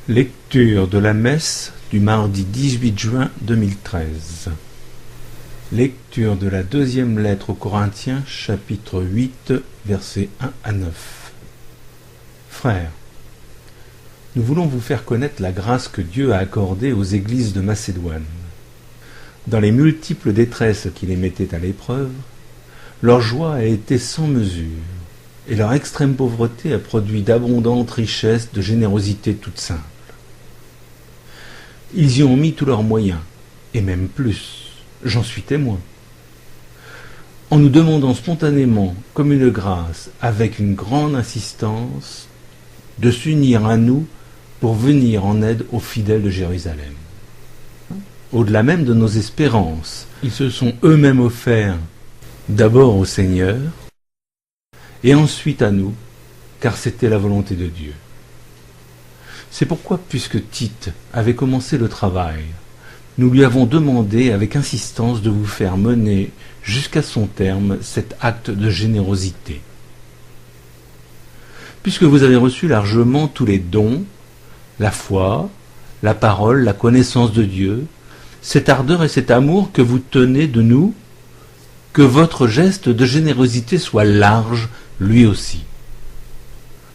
Lecture de la messe du mardi 18 juin 2013. Lecture de la deuxième lettre aux Corinthiens, chapitre 8, versets 1 à 9. Frères, nous voulons vous faire connaître la grâce que Dieu a accordée aux églises de Macédoine. Dans les multiples détresses qui les mettaient à l'épreuve, leur joie a été sans mesure, et leur extrême pauvreté a produit d'abondantes richesses de générosité toute simple. Ils y ont mis tous leurs moyens, et même plus, j'en suis témoin. En nous demandant spontanément, comme une grâce, avec une grande insistance, de s'unir à nous pour venir en aide aux fidèles de Jérusalem. Au-delà même de nos espérances, ils se sont eux-mêmes offerts d'abord au Seigneur, et ensuite à nous, car c'était la volonté de Dieu. C'est pourquoi, puisque Tite avait commencé le travail, nous lui avons demandé avec insistance de vous faire mener jusqu'à son terme cet acte de générosité. Puisque vous avez reçu largement tous les dons, la foi, la parole, la connaissance de Dieu, cette ardeur et cet amour que vous tenez de nous, que votre geste de générosité soit large, lui aussi.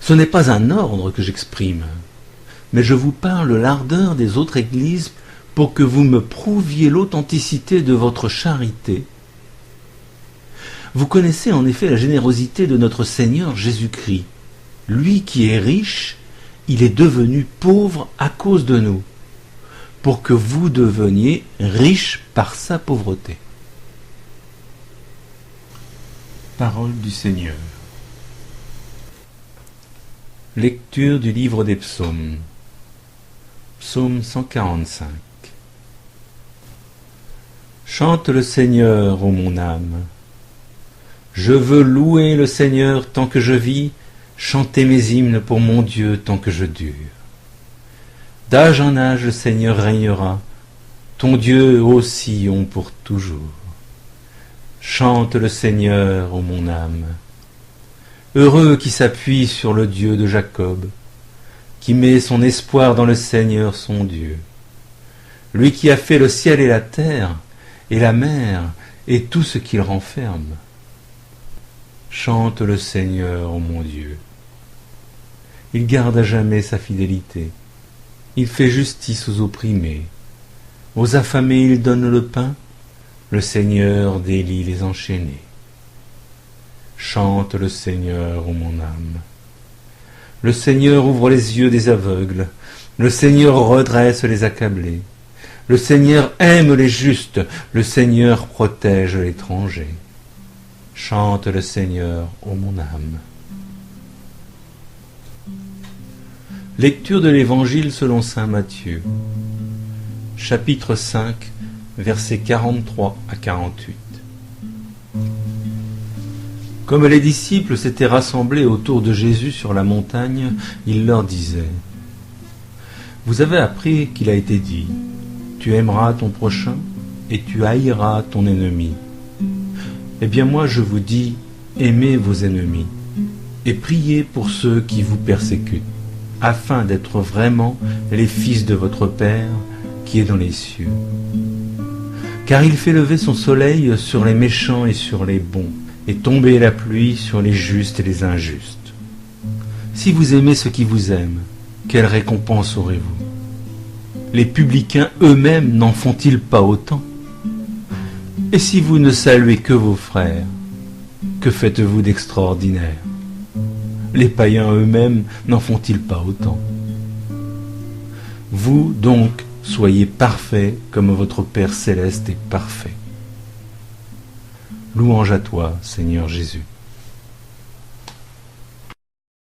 Ce n'est pas un ordre que j'exprime, mais je vous parle l'ardeur des autres églises pour que vous me prouviez l'authenticité de votre charité. Vous connaissez en effet la générosité de notre Seigneur Jésus-Christ. Lui qui est riche, il est devenu pauvre à cause de nous, pour que vous deveniez riches par sa pauvreté. Parole du Seigneur. Lecture du livre des psaumes. Psaume 145. Chante le Seigneur, ô mon âme. Je veux louer le Seigneur tant que je vis, chanter mes hymnes pour mon Dieu tant que je dure. D'âge en âge le Seigneur régnera, ton Dieu ô Sion pour toujours. Chante le Seigneur, ô mon âme. Heureux qui s'appuie sur le Dieu de Jacob, qui met son espoir dans le Seigneur son Dieu. Lui qui a fait le ciel et la terre, et la mer, et tout ce qu'il renferme. Chante le Seigneur, ô mon Dieu. Il garde à jamais sa fidélité. Il fait justice aux opprimés. Aux affamés il donne le pain. Le Seigneur délie les enchaînés. Chante le Seigneur, ô mon âme. Le Seigneur ouvre les yeux des aveugles. Le Seigneur redresse les accablés. Le Seigneur aime les justes. Le Seigneur protège l'étranger. Chante le Seigneur, ô mon âme. Lecture de l'Évangile selon saint Matthieu. Chapitre 5, versets 43 à 48. Comme les disciples s'étaient rassemblés autour de Jésus sur la montagne, il leur disait : Vous avez appris qu'il a été dit : Tu aimeras ton prochain et tu haïras ton ennemi. Eh bien moi je vous dis, aimez vos ennemis et priez pour ceux qui vous persécutent, afin d'être vraiment les fils de votre Père qui est dans les cieux. Car il fait lever son soleil sur les méchants et sur les bons, et tomber la pluie sur les justes et les injustes. Si vous aimez ceux qui vous aiment, quelle récompense aurez-vous? Les publicains eux-mêmes n'en font-ils pas autant? Et si vous ne saluez que vos frères, que faites-vous d'extraordinaire? Les païens eux-mêmes n'en font-ils pas autant? Vous, donc, soyez parfaits comme votre Père céleste est parfait. Louange à toi, Seigneur Jésus.